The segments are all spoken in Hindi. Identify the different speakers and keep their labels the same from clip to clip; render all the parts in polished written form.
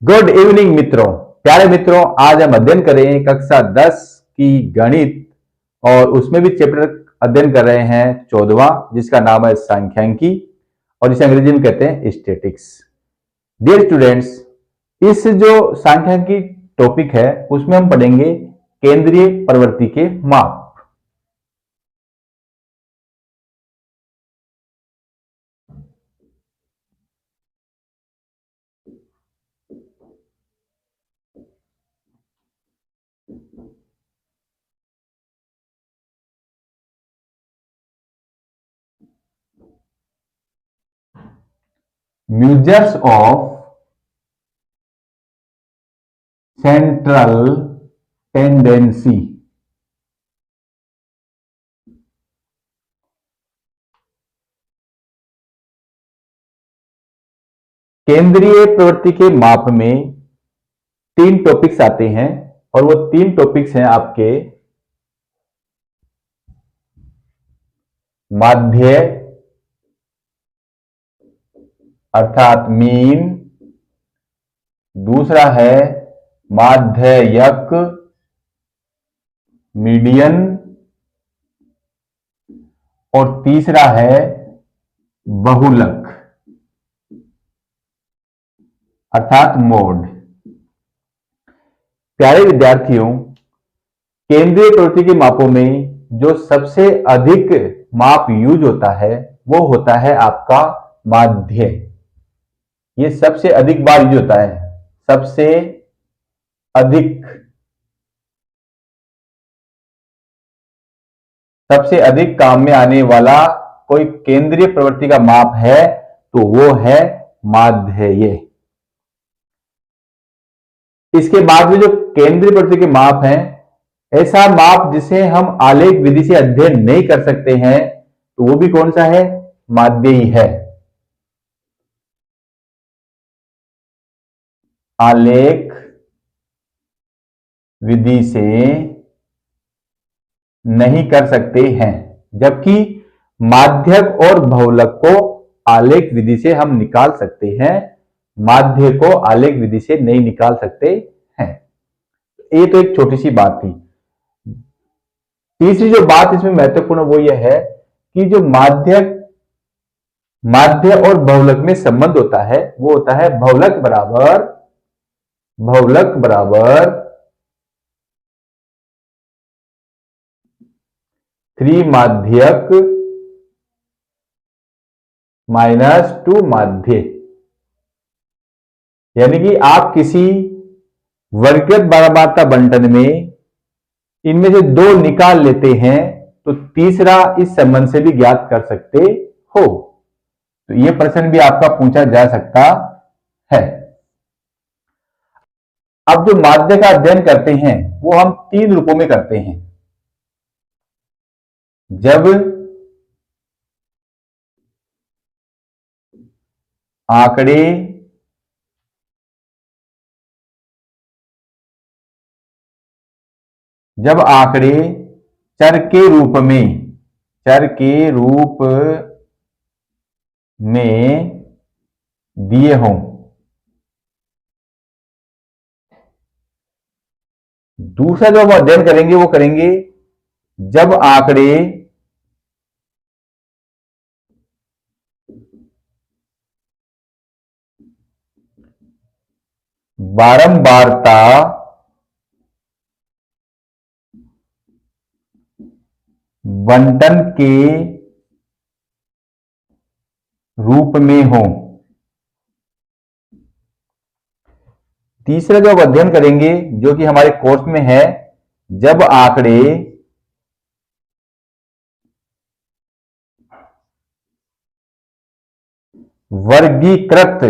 Speaker 1: गुड इवनिंग मित्रों, प्यारे मित्रों। आज हम अध्ययन करें कक्षा 10 की गणित और उसमें भी चैप्टर अध्ययन कर रहे हैं 14वां, जिसका नाम है सांख्यिकी और जिसे अंग्रेजी में कहते हैं स्टैटिक्स। डियर स्टूडेंट्स, इस जो सांख्यिकी टॉपिक है उसमें हम पढ़ेंगे केंद्रीय प्रवृत्ति के माप। measures of central tendency। केंद्रीय प्रवृत्ति के माप में 3 टॉपिक्स आते हैं और वो 3 टॉपिक्स हैं आपके माध्य अर्थात मीन, दूसरा है माध्ययक मीडियन और तीसरा है बहुलक अर्थात मोड। प्यारे विद्यार्थियों, केंद्रीय प्रवृत्ति के मापों में जो सबसे अधिक माप यूज होता है वो होता है आपका माध्य। ये सबसे अधिक बार यूज होता है, सबसे अधिक काम में आने वाला कोई केंद्रीय प्रवृत्ति का माप है तो वो है माध्य। इसके बाद में जो केंद्रीय प्रवृत्ति के माप हैं, ऐसा माप जिसे हम आलेख विधि से अध्ययन नहीं कर सकते हैं तो वो भी कौन सा है? माध्य ही है। आलेख विधि से नहीं कर सकते हैं, जबकि माध्यक और बहुलक को आलेख विधि से हम निकाल सकते हैं, माध्य को आलेख विधि से नहीं निकाल सकते हैं। ये तो एक छोटी सी बात थी। तीसरी जो बात इसमें महत्वपूर्ण वो यह है कि जो माध्य और बहुलक में संबंध होता है वो होता है बहुलक बराबर 3 माध्यक माइनस 2 माध्य। यानी कि आप किसी वर्गीकृत बारहमारता बंटन में इनमें से 2 निकाल लेते हैं तो तीसरा इस संबंध से भी ज्ञात कर सकते हो। तो यह प्रश्न भी आपका पूछा जा सकता है। अब जो माध्य का अध्ययन करते हैं वो हम 3 रूपों में करते हैं। जब आंकड़े चर के रूप में दिए हों। दूसरा जो हम अध्ययन करेंगे वो करेंगे जब आंकड़े बारंबारता बंटन के रूप में हो। तीसरा जो अध्ययन करेंगे जो कि हमारे कोर्स में है, जब आंकड़े वर्गीकृत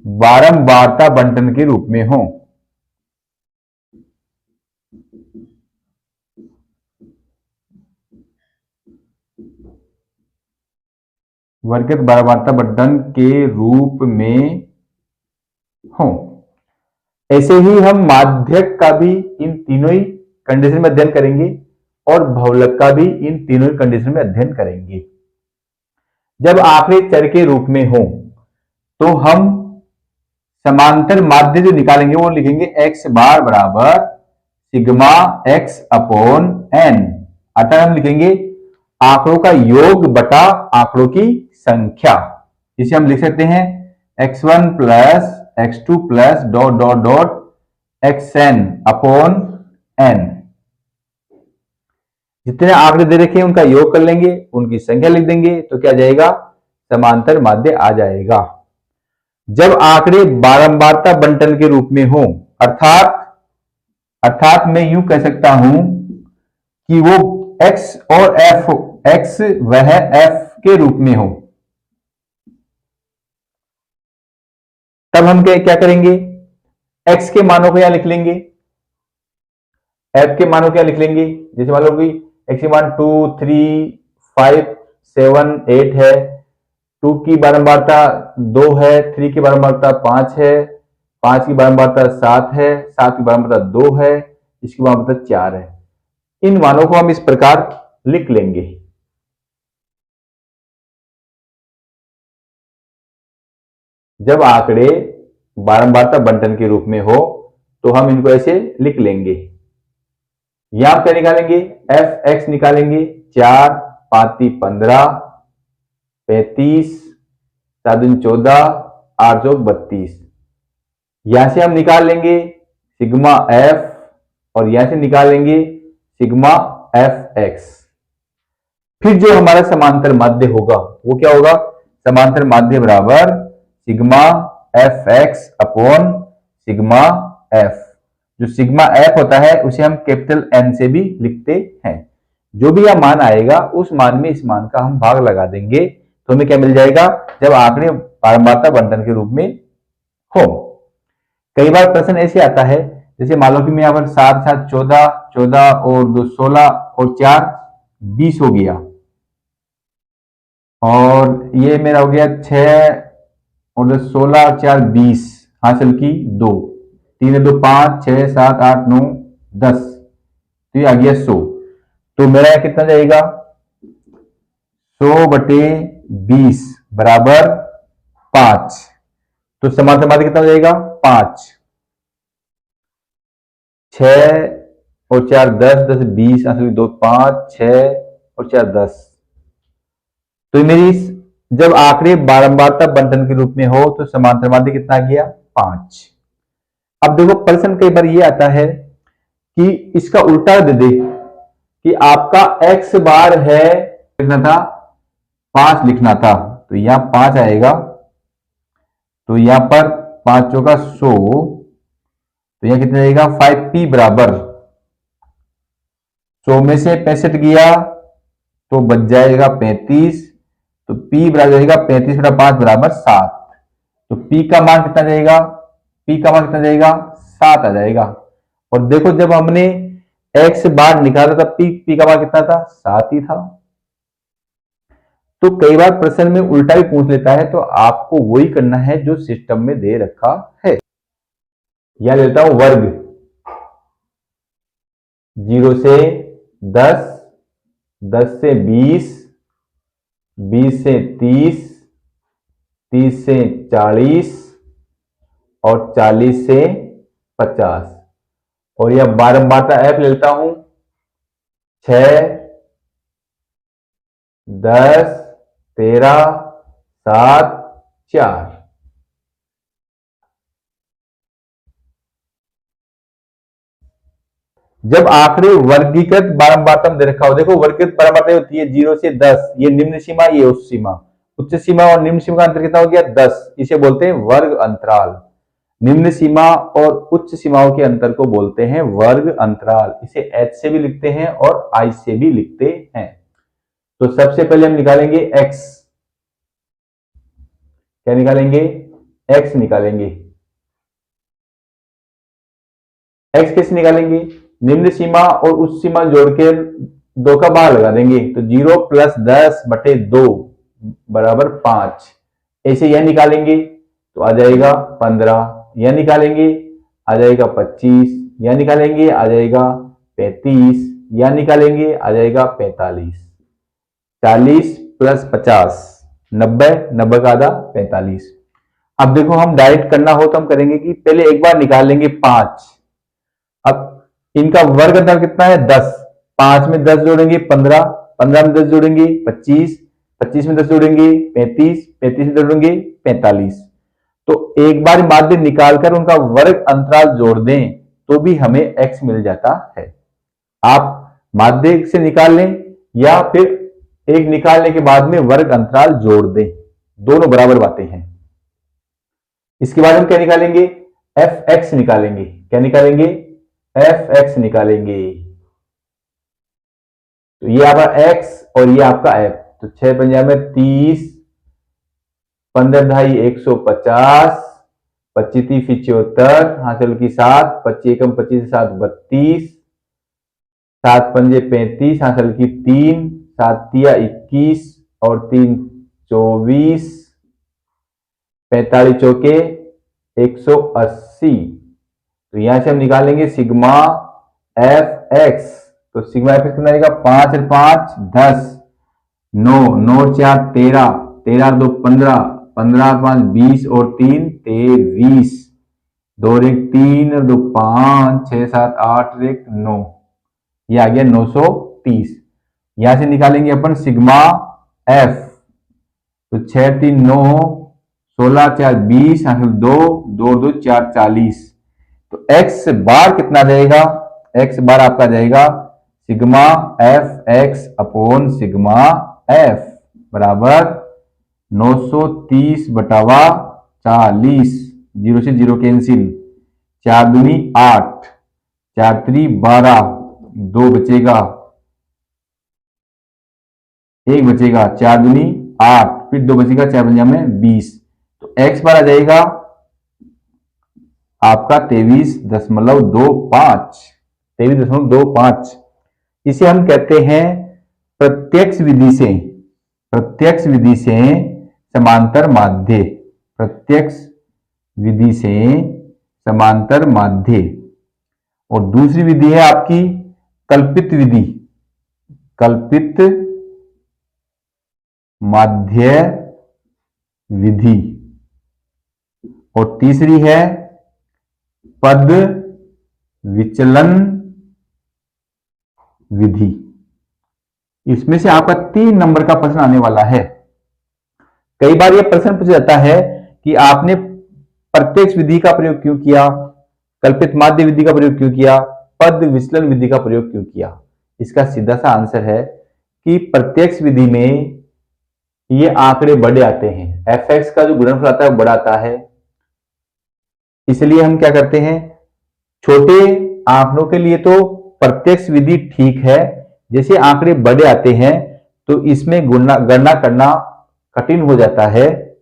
Speaker 1: बारंबारता बंटन के रूप में हो। वर्गीकृत बारंबारता बंटन के रूप में हो। ऐसे ही हम माध्यक का भी इन तीनों ही कंडीशन में अध्ययन करेंगे और बहुलक का भी इन तीनों ही कंडीशन में अध्ययन करेंगे। जब आंकड़े चर के रूप में हो तो हम समांतर माध्य जो निकालेंगे वो लिखेंगे x बार बराबर सिग्मा x अपॉन n, अतः हम लिखेंगे आंकड़ों का योग बटा आंकड़ों की संख्या, जिसे हम लिख सकते हैं x1 plus x2 plus dot dot dot xn upon n। जितने आंकड़े दे रखे हैं उनका योग कर लेंगे, उनकी संख्या लिख देंगे, तो क्या जाएगा, समांतर माध्य आ जाएगा। जब आंकड़े बारंबारता बंटन के रूप में हो, अर्थात मैं यूं कह सकता हूं कि वो x और f, x वह f के रूप में हो, तब हम क्या करेंगे, x के मानों को यहां लिख लेंगे, f के मानों को यहां लिख लेंगे। जैसे मान लो कि x के मान 2, 3, 5, 7, 8 है, 2 की बारंबारता 2 है, 3 की बारंबारता 5 है, 5 की बारंबारता 7 है, 7 की बारंबारता 2 है, इसकी बारंबारता 4 है। इन मानों को हम इस प्रकार लिख लेंगे। जब आंकड़े बारंबारता बंटन के रूप में हो तो हम इनको ऐसे लिख लेंगे। यहां क्या निकालेंगे, एफ एक्स निकालेंगे, 4 5 15, 35, 7 14, 8 32। यहां से हम निकाल लेंगे सिग्मा एफ और यहां से निकाल लेंगे सिग्मा एफ एक्स। फिर जो हमारा समांतर माध्य होगा वो क्या होगा, समांतर माध्य बराबर sigma F x upon sigma F. जो सिग्मा एफ होता है उसे हम कैपिटल एन से भी लिखते हैं। जो भी यह मान आएगा उस मान में इस मान का हम भाग लगा देंगे, तो हमें क्या मिल जाएगा, जब आंकड़े बारंबारता बंटन के रूप में हो। कई बार प्रश्न ऐसे आता है, जैसे मान लो कि मैं यहाँ पर 7 7 14, 14 और 2 16 और 4 20 हो गया, और ये मेरा हो गया 6 और 2 16 और 4 20, हासिल की 2, 3 2 5, 6 7 8 9 10, तो ये आ गया 100। तो मेरा कितना जाएगा, 100/20 बराबर 5। तो समांतर माध्य कितना हो जाएगा, 5। 6 और 4 10, 10 20, 2 5, 6 और 4 10। तो मेरी जब आंकड़े बारंबारता बंटन के रूप में हो तो समांतर माध्य कितना आ गया, 5। अब देखो प्रश्न कई बार ये आता है कि इसका उल्टा दे दे कि आपका x बार है, लिखना था 5 लिखना था, तो यहां 5 आएगा, तो यहां पर 5 चौका 100, तो यहां कितना जाएगा, 5p बराबर 100 में से 65 गया तो बच जाएगा 35, तो p बराबर जाएगा 35/5 बराबर 7। तो p का मान कितना जाएगा, p का मान कितना जाएगा, 7 आ जाएगा। और देखो जब हमने x बार निकाला था p का मान कितना था, 7 ही था। तो कई बार प्रश्न में उल्टा भी पूछ लेता है, तो आपको वही करना है जो सिस्टम में दे रखा है। यह लेता हूं वर्ग, 0 से 10, 10 से 20, 20 से 30, 30 से 40 और 40 से 50, और यह बारंबारता एफ लेता हूं, 6 10 13 7 4। जब आंकड़े वर्गीकृत बारंबारता में दे रखा हो, देखो वर्गीकृत बारंबारता होती है 0 से 10, ये निम्न सीमा ये उच्च सीमा, उच्च सीमा और निम्न सीमा का अंतर कितना हो गया, 10, इसे बोलते हैं वर्ग अंतराल। निम्न सीमा और उच्च सीमाओं के अंतर को बोलते हैं वर्ग अंतराल। इसे h से भी लिखते हैं और i से भी लिखते हैं। तो सबसे पहले हम निकालेंगे x, क्या निकालेंगे, x निकालेंगे। x कैसे निकालेंगे, निम्न सीमा और उच्च सीमा जोड़कर 2 का भाग लगा देंगे, तो 0 + 10/2 बराबर 5। ऐसे यह निकालेंगे तो आ जाएगा 15, यह निकालेंगे आ जाएगा 25, यह निकालेंगे आ जाएगा 35, यह निकालेंगे आ जाएगा 45। 40 + 50 90, 90 का आधा 45। अब देखो हम डायरेक्ट करना हो तो हम करेंगे कि पहले एक बार निकाल लेंगे 5। अब इनका वर्ग अंतर कितना है 10, 5 में 10 जोड़ेंगे 15, 15 में 10 जोड़ेंगे 25, 25 में 10 जोड़ेंगे 35, 35 में 10 जोड़ेंगे 45। तो एक बार माध्य निकालकर उनका वर्ग अंतराल जोड़ दें तो भी हमें x मिल जाता है। आप माध्य से निकाल लें या फिर एक निकालने के बाद में वर्ग अंतराल जोड़ दें, दोनों बराबर बातें हैं। इसके बाद हम क्या निकालेंगे, fx निकालेंगे। क्या निकालेंगे, fx निकालेंगे। तो ये आपका x और ये आपका f, तो 6 पंजा में 30, 15 ढाई 150, 25 30 74, हासिल की 7, 25 एकम 25 7 32, 7 पंजे 35, हासिल की 3, 7 तिया 21 और 3 24, 45 चौके 180। तो यहां से हम निकालेंगे सिग्मा एफ एक्स। तो सिग्मा एफ एक्स कितना आएगा, 5 और 5 10, 9 9 4 13, 13 2 15, 15 5 20 और 3 23, 2 1 3 और 2 5, 6 7 8 1 9, ये आ गया 930। यहां से निकालेंगे अपन सिग्मा एफ। तो 6 3 9, 16 4 20, 2 2 2 4 40। तो x बार कितना जाएगा, x बार आपका जाएगा sigma F x upon sigma F बराबर 930 बटावा 40, 0 से 0 कैंसिल, 4 दूनी 8, 4 3 12, 2 बचेगा, 1 बचेगा, 4 दूनी 8, फिर 2 बचेगा, 4 पंजा में 20। तो x बार आ जाएगा आपका 23.25, 23.25। इसे हम कहते हैं प्रत्यक्ष विधि से, प्रत्यक्ष विधि से समांतर माध्य, प्रत्यक्ष विधि से समांतर माध्य। और दूसरी विधि है आपकी कल्पित विधि, कल्पित माध्य विधि। और तीसरी है पद विचलन विधि। इसमें से आपका 3 नंबर का प्रश्न आने वाला है। कई बार यह प्रश्न पूछा जाता है कि आपने प्रत्यक्ष विधि का प्रयोग क्यों किया, कल्पित माध्य विधि का प्रयोग क्यों किया, पद विचलन विधि का प्रयोग क्यों किया। इसका सीधा सा आंसर है कि प्रत्यक्ष विधि में ये आंकड़े बड़े आते हैं, एफ एक्स का जो गुणनफल आता है वो बड़ा आता है, इसलिए हम क्या करते हैं, छोटे आंकड़ों के लिए तो प्रत्यक्ष विधि ठीक है, जैसे आंकड़े बड़े आते हैं तो इसमें गणना करना कठिन हो जाता है।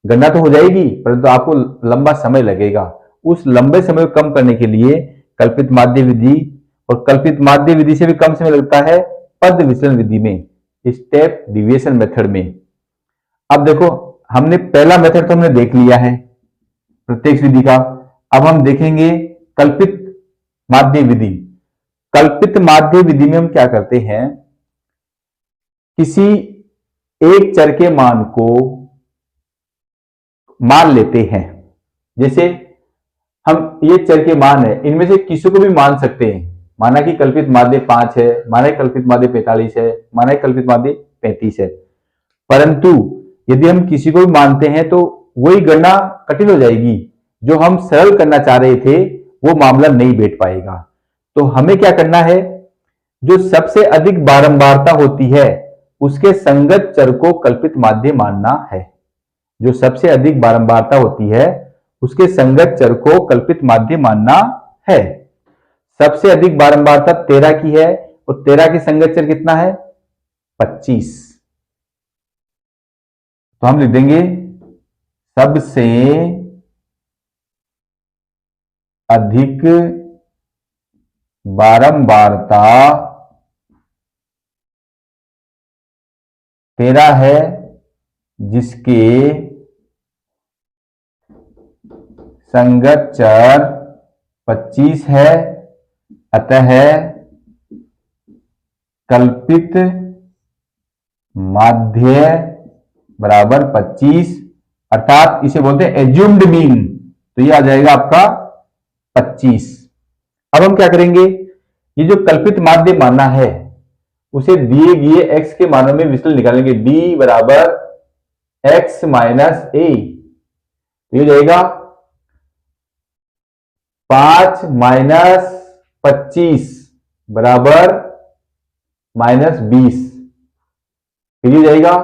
Speaker 1: गणना तो हो जाएगी परंतु आपको लंबा समय लगेगा। उस लंबे समय को कम करने के लिए कल्पित माध्य विधि, और कल्पित माध्य विधि से भी कम समय लगता है पद विचलन विधि में, स्टेप डिविएशन मेथड में। अब देखो हमने पहला मेथड तो हमने देख लिया है प्रत्यक्ष विधि का। अब हम देखेंगे कल्पित माध्य विधि। कल्पित माध्य विधि में हम क्या करते हैं, किसी एक चर के मान को मान लेते हैं। जैसे हम ये चर के मान है, इनमें से किसी को भी मान सकते हैं। माना कि कल्पित माध्य 5 है, माना कि कल्पित माध्य 45 है, माना कि कल्पित माध्य 35 है। परंतु यदि हम किसी को भी मानते हैं तो वही गणना कठिन हो जाएगी, जो हम सरल करना चाह रहे थे वो मामला नहीं बैठ पाएगा। तो हमें क्या करना है, जो सबसे अधिक बारंबारता होती है उसके संगत चर को कल्पित माध्य मानना है। जो सबसे अधिक बारंबारता होती है उसके संगत चर को कल्पित माध्य मानना है। सबसे अधिक बारंबारता 13 की है और 13 की संगत चर कितना है, 25। तो हम लिख देंगे सबसे अधिक बारंबारता 13 है, जिसके संगत चर 25 है, अतः कल्पित माध्य बराबर 25, अर्थात इसे बोलते हैं एज्यूम्ड मीन, तो ये आ जाएगा आपका 25। अब हम क्या करेंगे, ये जो कल्पित माध्य मानना है उसे दिए गए x के मानों में विचलन निकालेंगे। d बराबर x माइनस ए, तो ये जाएगा 5 माइनस 25 बराबर -20, फिर ये जाएगा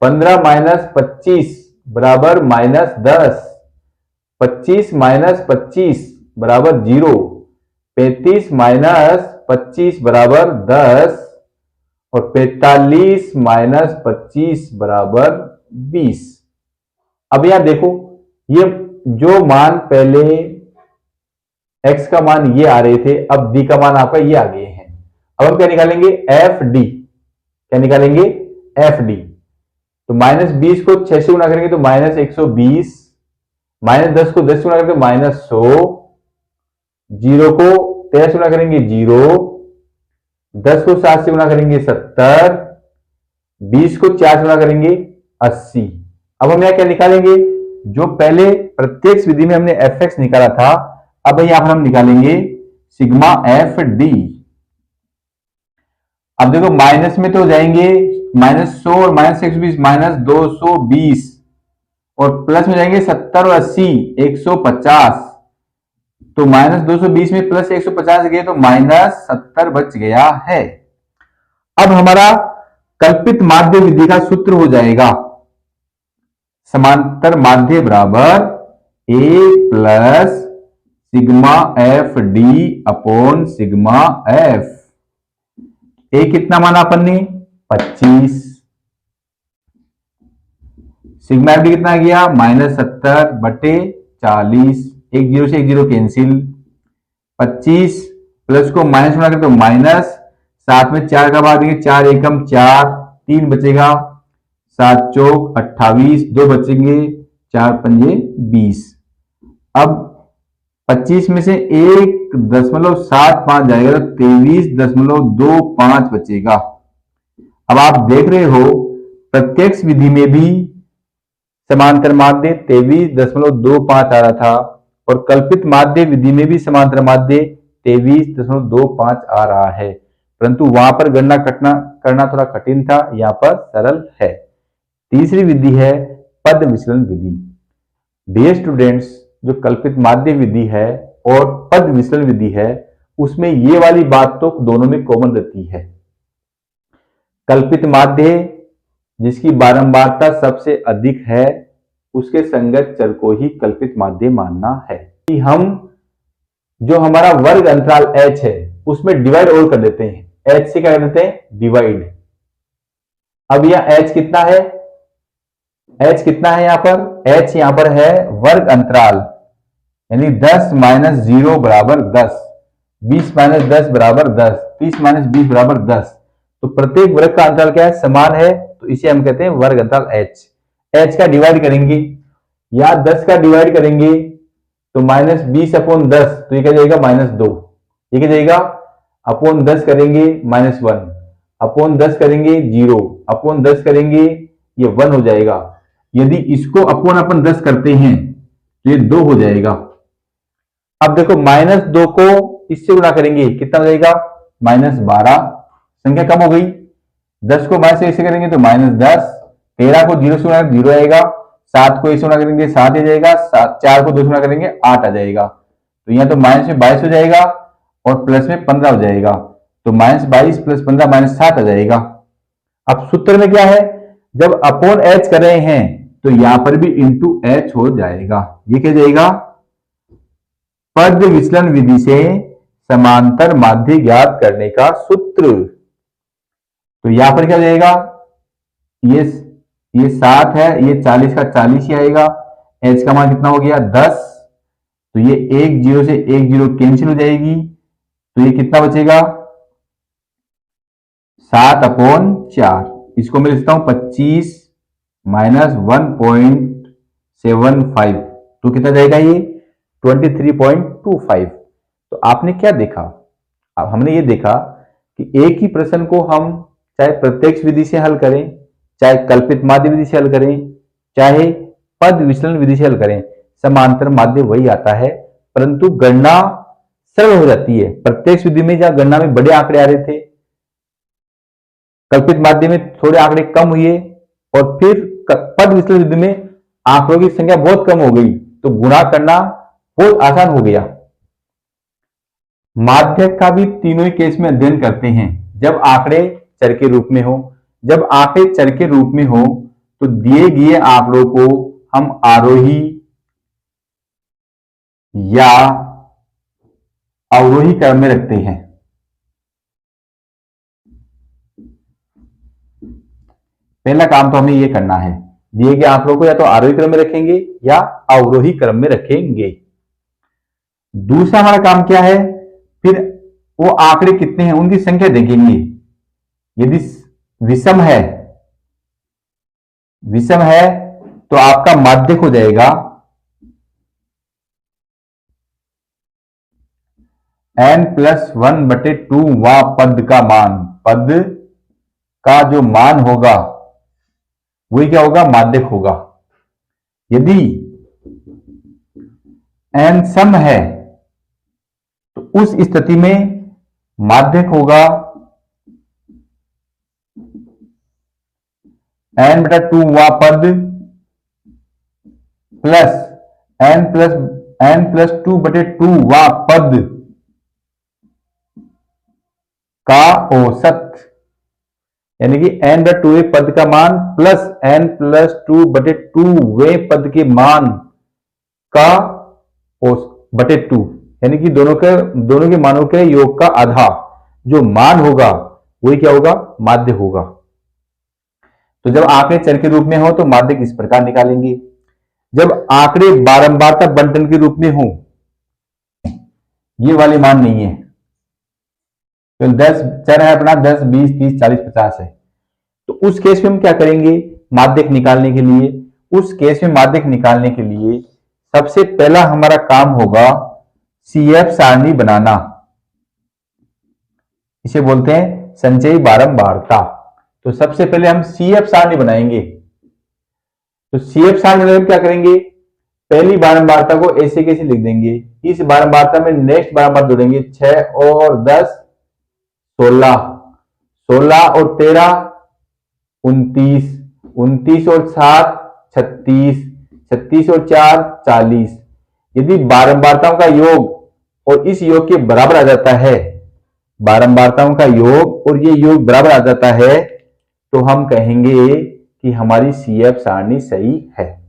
Speaker 1: 15 माइनस 25 बराबर -10, 25 माइनस 25 बराबर 0, 35 माइनस 25 बराबर 10 और 45 माइनस 25 बराबर 20। अब यहां देखो, ये जो मान पहले x का मान ये आ रहे थे, अब d का मान आपका ये आ गए हैं। अब हम क्या निकालेंगे, एफ डी। क्या निकालेंगे, एफ डी। तो -20 को 6 से गुणा करेंगे तो -120, -10 को 10 से गुणा करेंगे तो -100, 0 को 13 से गुणा करेंगे 0, 10 को 7 से गुणा करेंगे 70, 20 को 4 से गुणा करेंगे 80। अब हम यहां क्या निकालेंगे, जो पहले प्रत्यक्ष विधि में हमने एफ एक्स निकाला था, अब यहां पर हम निकालेंगे सिग्मा एफ डी। अब देखो माइनस में तो जाएंगे -100 और -120 -220, और प्लस में जाएंगे 70 और 80 150, तो -220 में प्लस 150 गए तो -70 बच गया है। अब हमारा कल्पित माध्य विधि का सूत्र हो जाएगा समांतर माध्य बराबर a plus sigma F D upon sigma F. A कितना माना अपन ने, 25, सिग्मा एफ डी कितना गया, -70 बटे 40, एक जीरो से एक जीरो कैंसिल, 25 प्लस को माइनस बना कर तो माइनस, साथ में 4 का बाद देंगे, 4 एकम 4, 3 बचेगा, 7 चौक 28, 2 बचेंगे, 4 पंजे 20। अब 25 में से 1.75 जाएगा तो 23.25 बचेगा। अब आप देख रहे हो प्रत्यक्ष विधि में भी समांतर माध्य 23.25 आ रहा था और कल्पित माध्य विधि में भी समांतर माध्य 23.25 आ रहा है, परंतु वहां पर गणना करना थोड़ा कठिन था, यहां पर सरल है। तीसरी विधि है पद विचलन विधि। डियर स्टूडेंट्स, जो कल्पित माध्य विधि है और पद विचलन विधि है उसमें ये वाली बात तो दोनों में कॉमन रहती है। कल्पित माध्य जिसकी बारंबारता सबसे अधिक है उसके संगत चर को ही कल्पित माध्य मानना है। कि हम जो हमारा वर्ग अंतराल h है उसमें डिवाइड और कर देते हैं, h से क्या कर देते हैं, डिवाइड। अब यह h कितना है, h कितना है यहां पर, h यहां पर है वर्ग अंतराल, यानी 10 माइनस 0 बराबर 10, 20 माइनस 10 बराबर 10, 30 माइनस 20 बराबर 10। तो प्रत्येक वर्ग का अंतराल क्या है, समान है, तो इसे हम कहते हैं वर्ग अंतराल h। h का डिवाइड करेंगे या 10 का डिवाइड करेंगे तो -20 अपॉन 10, तो ये क्या जाएगा -2, ये क्या जाएगा अपॉन 10 करेंगे -1, अपॉन 10 करेंगे 0, अपॉन 10 करेंगे ये 1 हो जाएगा। यदि इसको अपॉन 10 करते हैं तो ये 2 हो जाएगा। अब देखो -2 को इससे गुणा करेंगे कितना हो जाएगा, -12, संख्या कम हो गई। 10 को माइनस से करेंगे तो -10, 13 को 0 से गुणा 0 आएगा, 7 को इससे गुणा करेंगे 7 आ जाएगा, 4 को 2 से गुणा करेंगे 8 आ जाएगा। तो यहाँ तो माइनस में 22 हो जाएगा और प्लस में 15 हो जाएगा, तो -22 + 15 -7 आ जाएगा। अब सूत्र में क्या है, जब अपॉन h कर रहे हैं तो यहां पर भी इंटू h हो जाएगा। ये क्या जाएगा, पद विचलन विधि से समांतर माध्य ज्ञात करने का सूत्र। तो यहां पर क्या जाएगा, ये 7 है, ये 40 का 40 ही आएगा, h का मान कितना हो गया 10, तो ये 1 0 से 1 0 कैंसिल हो जाएगी, तो ये कितना बचेगा 7/4। इसको मैं लिखता हूं 25 माइनस 1.75, तो कितना जाएगा ये 23.25। तो आपने क्या देखा, अब हमने ये देखा कि एक ही प्रश्न को हम चाहे प्रत्यक्ष विधि से हल करें चाहे कल्पित माध्य विधि से हल करें, चाहे पद विचलन विधि से हल करें, समांतर माध्य वही आता है, परंतु गणना सरल हो जाती है। प्रत्येक विधि में जहां गणना में बड़े आंकड़े आ रहे थे, कल्पित माध्य में थोड़े आंकड़े कम हुए, और फिर पद विचलन विधि में आंकड़ों की संख्या बहुत कम हो गई, तो गुणा करना बहुत आसान हो गया। माध्य का भी तीनों ही केस में अध्ययन करते हैं। जब आंकड़े चर के रूप में हो, जब आंकड़े चर के रूप में हो तो दिए गए आंकड़ों को हम आरोही या अवरोही क्रम में रखते हैं। पहला काम तो हमें यह करना है, दिए गए आंकड़ों को या तो आरोही क्रम में रखेंगे या अवरोही क्रम में रखेंगे। दूसरा हमारा काम क्या है, फिर वो आंकड़े कितने हैं उनकी संख्या देखेंगे। यदि विषम है तो आपका माध्यक हो जाएगा n+1/2 वा पद का मान, पद का जो मान होगा वही क्या होगा, माध्यक होगा। यदि n सम है तो उस स्थिति में माध्यक होगा n/2 वा पद प्लस n+2/2 वा पद का औसत, यानी कि n/2 पद का मान प्लस n+2/2 वे पद के मान का /2, यानी कि दोनों के मानों के योग का आधा जो मान होगा वही क्या होगा, माध्य होगा। तो जब आंकड़े चर के रूप में हो तो माध्य किस प्रकार निकालेंगे। जब आंकड़े बारंबारता बंटन के रूप में हो, ये वाले मान नहीं है, तो 10 चर है अपना 10, 20, 30, 40, 50 है, तो उस केस में हम क्या करेंगे, माध्यक निकालने के लिए, उस केस में माध्यक निकालने के लिए सबसे पहला हमारा काम होगा CF सारणी बनाना। इसे बोलते हैं संचयी बारंबारता। तो सबसे पहले हम CF सारणी बनाएंगे। तो CF सारणी बनाने में क्या करेंगे, पहली बारंबारता को ऐसे कैसे लिख देंगे, इस बारंबारता में नेक्स्ट बारंबार जोड़ेंगे, 6 और 10 16, 16 और 13 29, 29 और 7 36, 36 और 4 40। यदि बारंबारताओं का योग और इस योग के बराबर आ जाता है, बारंबारताओं का योग और ये योग बराबर आ जाता है, तो हम कहेंगे कि हमारी CF सारणी सही है।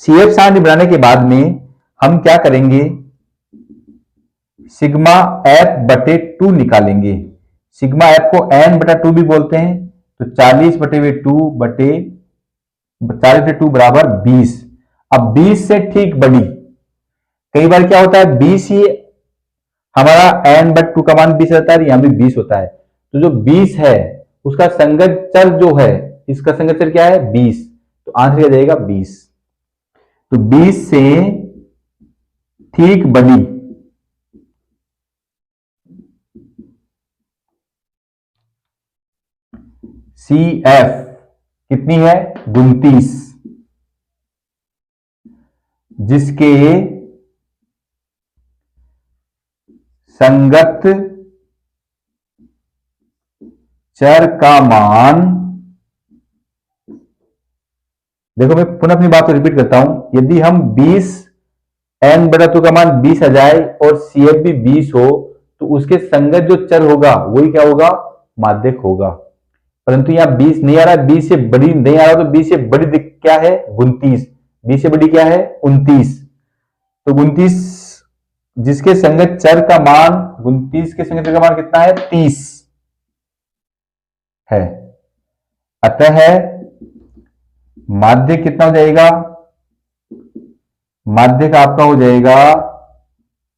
Speaker 1: CF सारणी बनाने के बाद में हम क्या करेंगे, सिग्मा f/2 निकालेंगे। सिग्मा f को n/2 भी बोलते हैं, तो 40/2 बराबर 20। अब 20 से ठीक बड़ी, कई बार क्या होता है 20 ही हमारा n/2 का मान 20 रहता है, यहां भी 20 होता है, तो जो 20 है उसका संगत चर जो है, इसका संगत चर क्या है 20, तो आंसर क्या जाएगा 20। तो 20 से ठीक बड़ी CF कितनी है 29, जिसके संगत चर का मान, देखो मैं पुनः अपनी बात को रिपीट करता हूं, यदि हम 20 n/2 का मान 20 आ जाए और CF भी 20 हो, तो उसके संगत जो चर होगा वही क्या होगा, माध्यक होगा। परंतु यहां 20 नहीं आ रहा, 20 से बड़ी नहीं आ रहा, तो 20 से बड़ी क्या है 29, 20 से बड़ी क्या है 29, तो 29 जिसके संगत चर का मान, 29 के संगत चर का मान कितना है 30 है। अतः माध्यक कितना हो जाएगा, माध्यक आपका हो जाएगा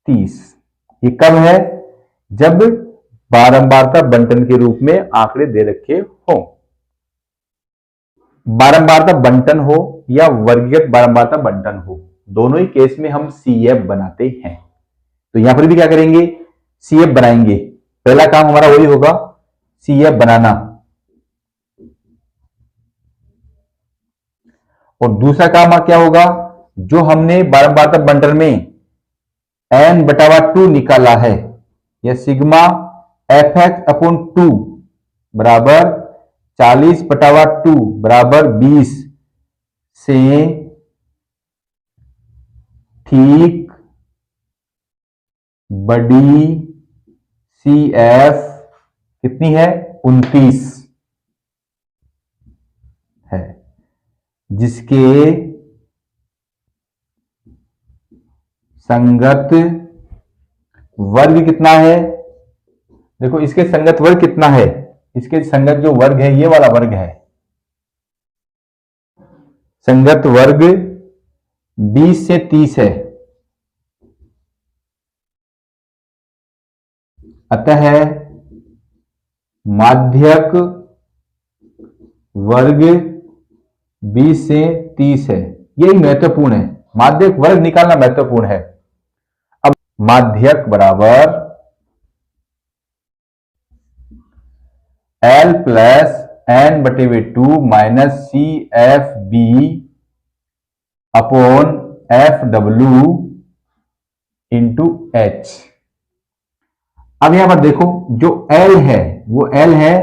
Speaker 1: 30। ये कब है, जब बारंबारता बंटन के रूप में आंकड़े दे रखे हो। बारंबारता बंटन हो या वर्गीकृत बारंबारता बंटन हो, दोनों ही केस में हम CF बनाते हैं। तो यहां पर भी क्या करेंगे, CF बनाएंगे। पहला काम हमारा वही होगा CF बनाना। और दूसरा काम क्या होगा, जो हमने बारंबारता बंटन में n/2 निकाला है, यह सिग्मा fx/2 बराबर 40/2 बराबर 20 से ठीक बड़ी CF कितनी है, 29 है, जिसके संगत वर्ग कितना है। देखो इसके संगत वर्ग कितना है, इसके संगत जो वर्ग है ये वाला वर्ग है, संगत वर्ग 20 से 30 है। अतः माध्यक वर्ग 20 से 30 है। यही महत्वपूर्ण है, माध्यक वर्ग निकालना महत्वपूर्ण है। अब माध्यक बराबर L plus n/2 minus CFB upon FW into H। अब यहां पर देखो जो L है वो L है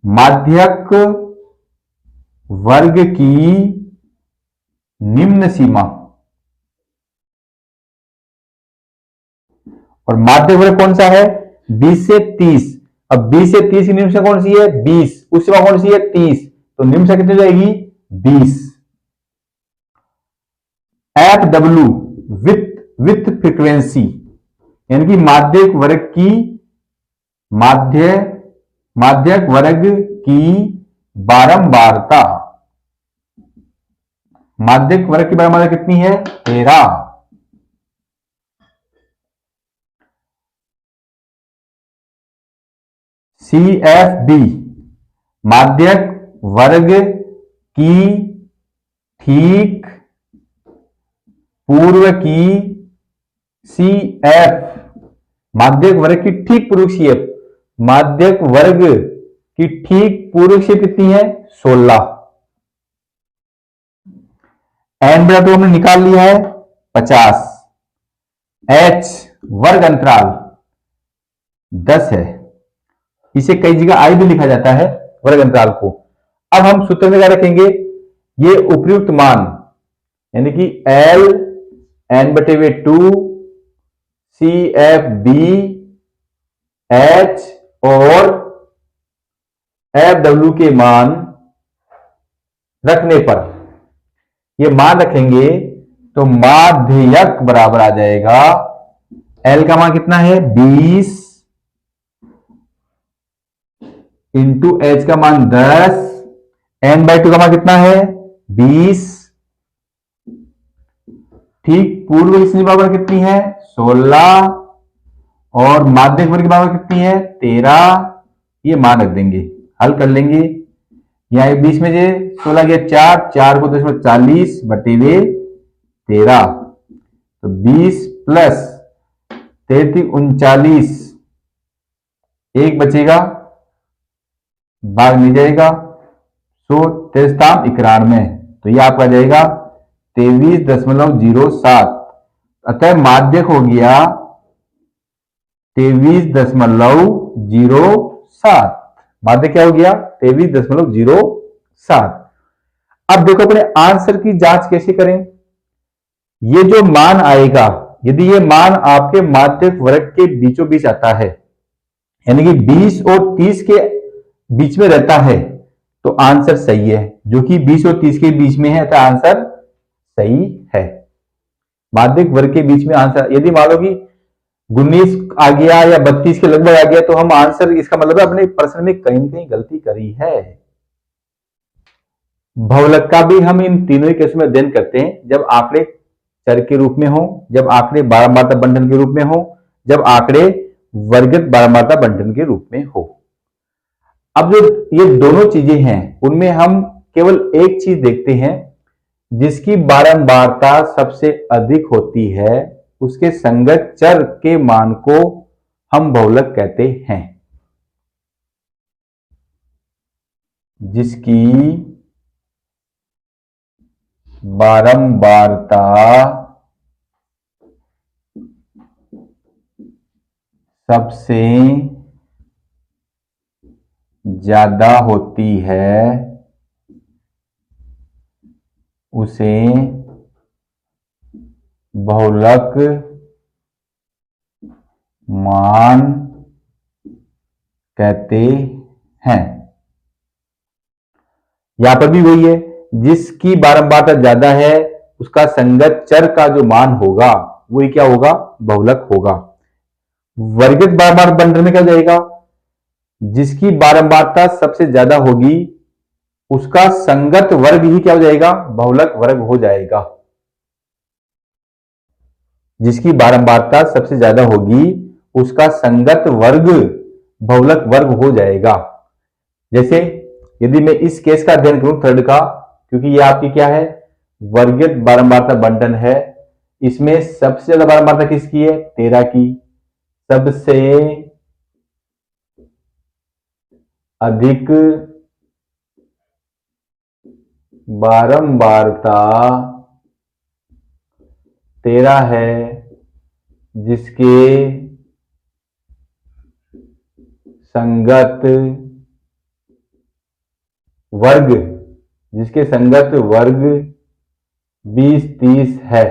Speaker 1: माध्यक वर्ग की निम्न सीमा, और माध्यक वर्ग कौन सा है, 20 से 30। अब 20 से 30 की निम्न सीमा कौन सी है, 20, उस सीमा कौन सी है, 30, तो निम्न सीमा कितनी हो जाएगी, 20। FW विथ फ्रीक्वेंसी, यानी कि माध्यक वर्ग की बारंबारता, माध्यक वर्ग की बारंबारता कितनी है, 13। CFB माध्यक वर्ग की ठीक पूर्व की CF, माध्यक वर्ग की ठीक पूर्व CF, माध्यक वर्ग की ठीक पूर्व CF कितनी है, 16। n/2 हमने निकाल लिया है 50। H वर्ग अंतराल 10 है, इसे कई जगह I भी लिखा जाता है वर्ग अंतराल को। अब हम सूत्र में क्या रखेंगे, ये उपयुक्त मान यानी कि L n/2 CFB H और FW के मान रखने पर, ये मान रखेंगे तो माध्यक बराबर आ जाएगा, L का मान कितना है, 20 इंटू H का मान 10, n/2 का मान कितना है, 20, ठीक पूर्व की सीमा बराबर कितनी है, 16, और माध्यक वर्ग की बराबर कितनी है, 13। ये मान रख देंगे, हल कर लेंगे। यहां 20 में से 16 गया 4 को 10 में 40 बटे 13, तो 20 प्लस 33 39, एक बचेगा, भाग नहीं जाएगा, 93 तो ये आपका जाएगा 23.07। अतः माध्यक हो गया 23.07। माध्यक क्या हो गया, 23.07। अब देखो अपने आंसर की जांच कैसे करें। ये जो मान आएगा, यदि ये मान आपके माध्यक वर्ग के बीचों बीच आता है, यानी कि 20 और 30 के बीच में रहता है, तो आंसर सही है। जो कि 20 और 30 के बीच में है तो आंसर सही है। माध्यक वर्ग के बीच में आंसर, यदि मान लो कि 19 आ गया या 32 के लगभग आ गया, तो हम आंसर, इसका मतलब है अपने प्रश्न में कहीं ना कहीं गलती करी है। भवलग का भी हम इन तीनों ही केसों में अध्ययन करते हैं, जब आंकड़े चर के रूप में हो, जब आंकड़े बारंबारता बंटन के रूप में हो, जब आंकड़े वर्गित बारंबारता बंटन के रूप में हो। अब जो ये दोनों चीजें हैं, उनमें हम केवल एक चीज देखते हैं, जिसकी बारंबारता सबसे अधिक होती है उसके संगत चर के मान को हम बहुलक कहते हैं। जिसकी बारंबारता सबसे ज्यादा होती है उसे बहुलक मान कहते हैं। यहां पर भी वही है, जिसकी बारंबारता ज्यादा है उसका संगत चर का जो मान होगा वही क्या होगा, बहुलक होगा। वर्गित बारंबार बंटन में क्या हो जाएगा, जिसकी बारंबारता सबसे ज्यादा होगी उसका संगत वर्ग ही क्या हो जाएगा, बहुलक वर्ग हो जाएगा। जिसकी बारंबारता सबसे ज्यादा होगी उसका संगत वर्ग बहुलक वर्ग हो जाएगा। जैसे यदि मैं इस केस का अध्ययन करूं थर्ड का, क्योंकि ये आपकी क्या है, वर्गित बारंबारता बंटन है, इसमें सबसे ज्यादा बारंबारता किसकी है, 13 की। सबसे अधिक बारंबारता 13 है, जिसके संगत वर्ग 20 30 है।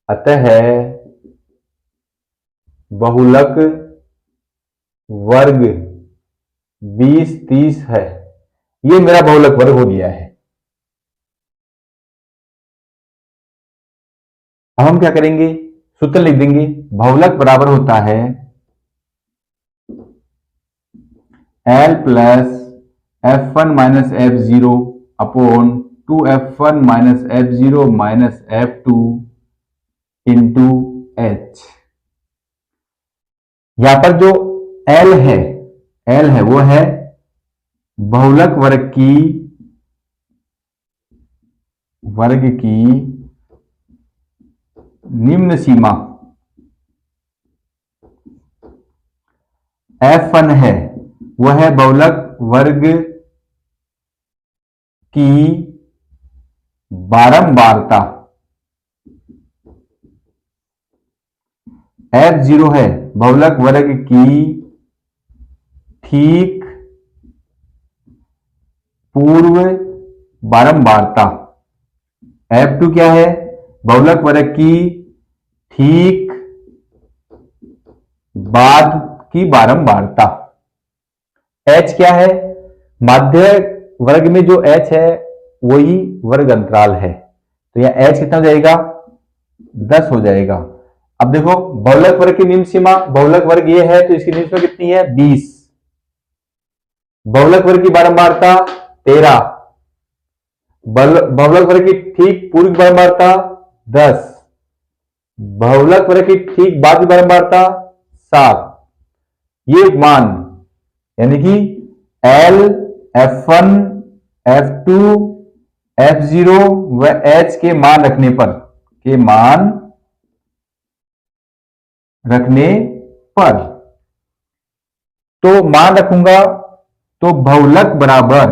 Speaker 1: अतः बहुलक वर्ग 20 30 है। ये मेरा बहुलक वर्ग हो गया है। अब हम क्या करेंगे, सूत्र लिख देंगे। बहुलक बराबर होता है L plus F1 minus F0 upon 2F1 minus F0 minus F2 into H। यहां पर जो L है वो है बहुलक वर्ग की निम्न सीमा। F1 है वह है बहुलक वर्ग की बारंबारता। F0 है बहुलक वर्ग की ठीक पूर्व बारंबारता। F2 क्या है, बहुलक वर्ग की ठीक बाद की बारंबारता। H क्या है, माध्य वर्ग में जो H है वही वर्ग अंतराल है, तो यहां H कितना हो जाएगा, 10 हो जाएगा। अब देखो बहुलक वर्ग की निम्न सीमा, बहुलक वर्ग ये है तो इसकी निम्न सीमा कितनी है, 20। बहुलक वर्ग की बारंबारता 13, बहुलक वर्ग की ठीक पूर्व बारंबारता 10, बहुलक वर्ग की ठीक बाद की बारंबारता 7। ये मान यानी कि L, F1, F2, F0 व H के मान रखने पर तो मान रखूंगा तो बहुलक बराबर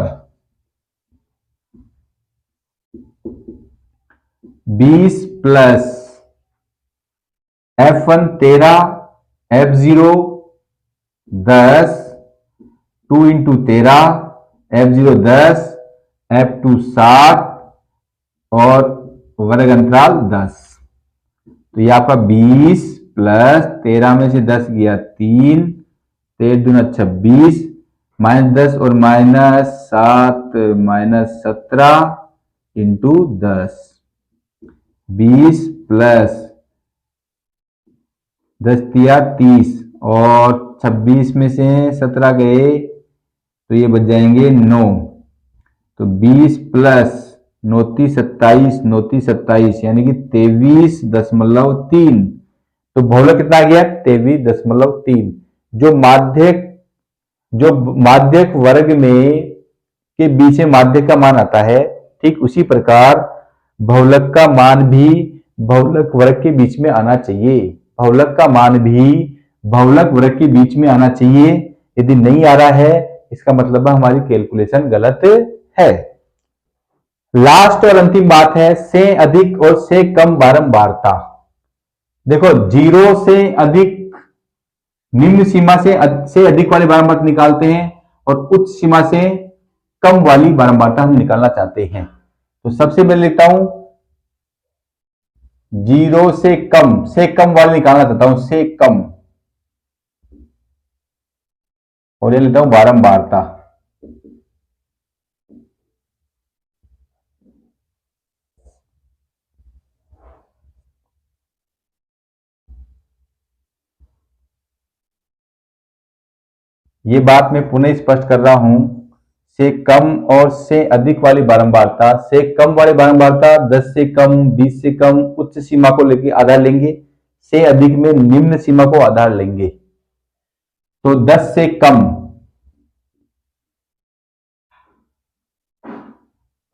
Speaker 1: 20 plus F1 13, F0 10, 2 into 13, F0 10, F2 7 और वर्ग अंतराल 10। तो ये आपका 20 प्लस 13 में से 10 गया 3, 13 दूना 26, माइनस 10 और माइनस 7 माइनस 17 इंटू 10। 20 प्लस 10 दिया 30 और 26 में से 17 गए तो ये बच जाएंगे 9। तो 20 प्लस 9 27, 9 27 यानी कि 23.3। तो बहुलक कितना आ गया, 23.3। जो माध्यक वर्ग में के बीच में माध्यक का मान आता है, ठीक उसी प्रकार बहुलक का मान भी बहुलक वर्ग के बीच में आना चाहिए। बहुलक का मान भी बहुलक वर्ग के बीच में आना चाहिए। यदि नहीं आ रहा है इसका मतलब हमारी कैलकुलेशन गलत है। लास्ट और अंतिम बात है से अधिक और से कम बारंबारता। देखो, जीरो से अधिक निम्न सीमा से अधिक वाली बारंबारता निकालते हैं और उच्च सीमा से कम वाली बारंबारता हम निकालना चाहते हैं। तो सबसे पहले लिखता हूं जीरो से कम वाली निकालना चाहता हूं, से कम, और ये लेता हूं बारंबारता। ये बात मैं पुनः स्पष्ट कर रहा हूं, से कम और से अधिक वाली बारंबारता, से कम वाली बारंबारता 10 से कम, 20 से कम उच्च सीमा को लेकर आधार लेंगे, से अधिक में निम्न सीमा को आधार लेंगे। तो 10 से कम,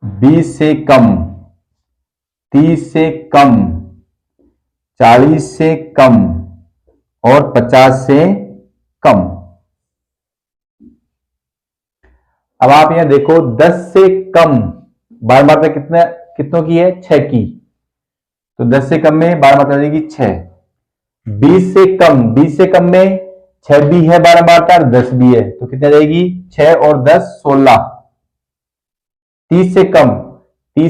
Speaker 1: 20 से कम, 30 से कम, 40 से कम और 50 से कम। अब आप यहां देखो, 10 से कम बारंबारता कितनों की है? 6 की। तो 10 से कम में बारंबारता जाएगी 6। 20 से कम में 6 भी है बारंबारता और 10 भी है, तो कितना जाएगी? 6 और 10 16। 30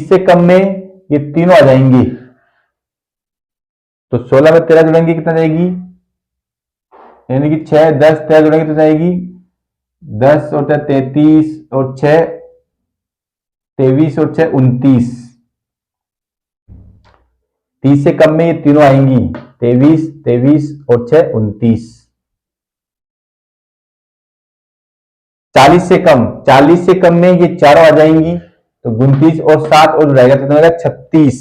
Speaker 1: से कम में ये तीनों आ जाएंगी, तो 16 में 13 जुड़ेंगे, कितना जाएगी? यानी कि 6 10 13 जुड़ेंगे तो जाएगी 10 और 33 और 6 23 और 6 29। 30 से कम में ये तीनों आएंगी, 23 23 और 6 29। 40 से कम में ये चारों आ जाएंगी, तो 29 और 7 और रहेगा तो रहेगा 36।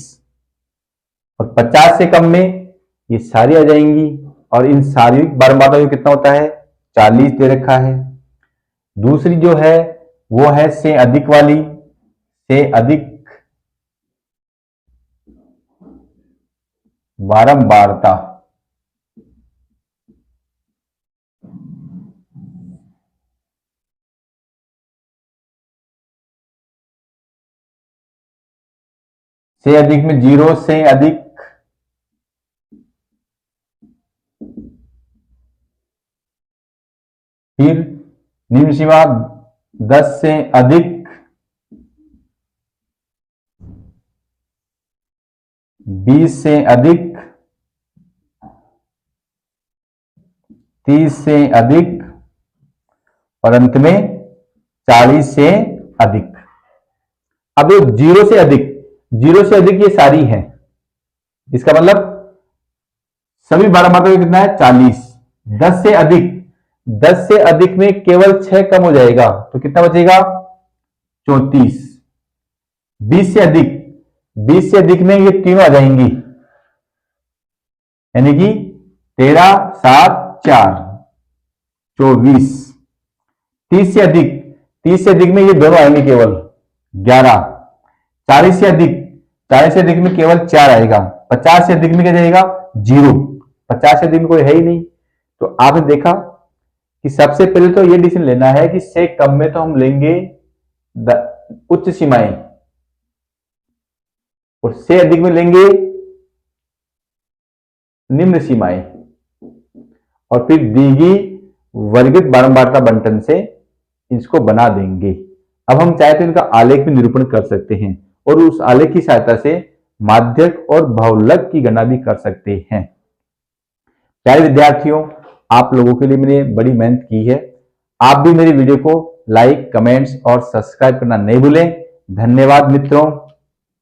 Speaker 1: और 50 से कम में ये सारी आ जाएंगी, और इन सारी बारंबारता में कितना होता है? 40 दे रखा है। दूसरी जो है वो है से अधिक वाली, से अधिक बारंबारता। से अधिक में जीरो से अधिक, फिर निम्न सीमा 10 से अधिक, 20 से अधिक, 30 से अधिक और अंत में 40 से अधिक। अब ये जीरो से अधिक ये सारी है, इसका मतलब सभी बारंबारता में कितना है? 40। 10 से अधिक में केवल 6 कम हो जाएगा, तो कितना बचेगा? 34। 20 से अधिक में ये तीनों आ जाएंगी, यानी कि 13 7 4 24। 30 से अधिक में ये दोनों आएंगे केवल 11। 40 से अधिक में केवल 4 आएगा। 50 से अधिक में क्या जाएगा? 0। 50 से अधिक में कोई है ही नहीं। तो आपने देखा कि सबसे पहले तो ये डिसीजन लेना है कि से कम में तो हम लेंगे उच्च सीमाएं, और से अधिक में लेंगे निम्न सीमाएं, और फिर दी गई वर्गित बारंबारता बंटन से इसको बना देंगे। अब हम चाहे तो इनका आलेख भी निरूपण कर सकते हैं, और उस आलेख की सहायता से माध्यक और बहुलक की गणना भी कर सकते हैं। प्यारे विद्यार्थियों, आप लोगों के लिए मैंने बड़ी मेहनत की है। आप भी मेरी वीडियो को लाइक, कमेंट्स और सब्सक्राइब करना नहीं भूलें। धन्यवाद मित्रों।